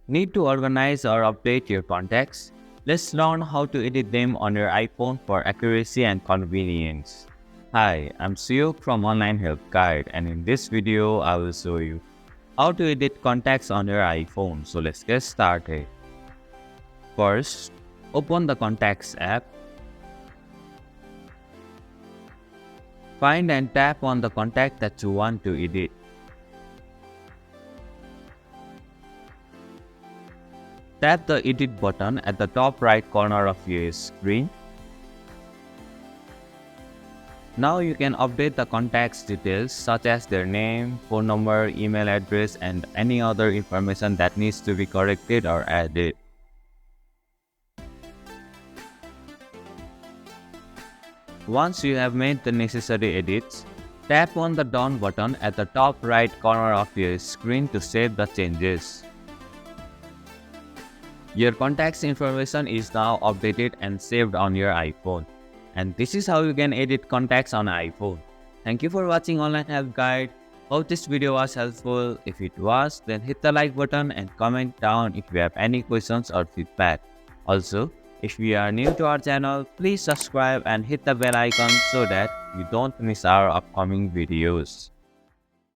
Need to organize or update your contacts? Let's learn how to edit them on your iPhone for accuracy and convenience. Hi, I'm Suyuk from Online Help Guide, and in this video I will show you how to edit contacts on your iPhone. So let's get started. First, open the Contacts app. Find and tap on the contact that you want to edit. Tap the edit button at the top right corner of your screen. Now you can update the contact's details such as their name, phone number, email address, and any other information that needs to be corrected or added. Once you have made the necessary edits, tap on the Done button at the top right corner of your screen to save the changes. Your contacts information is now updated and saved on your iPhone. And this is how you can edit contacts on iPhone. Thank you for watching Online Help Guide. Hope this video was helpful. If it was, then hit the like button and comment down if you have any questions or feedback. Also, if you are new to our channel, please subscribe and hit the bell icon so that you don't miss our upcoming videos.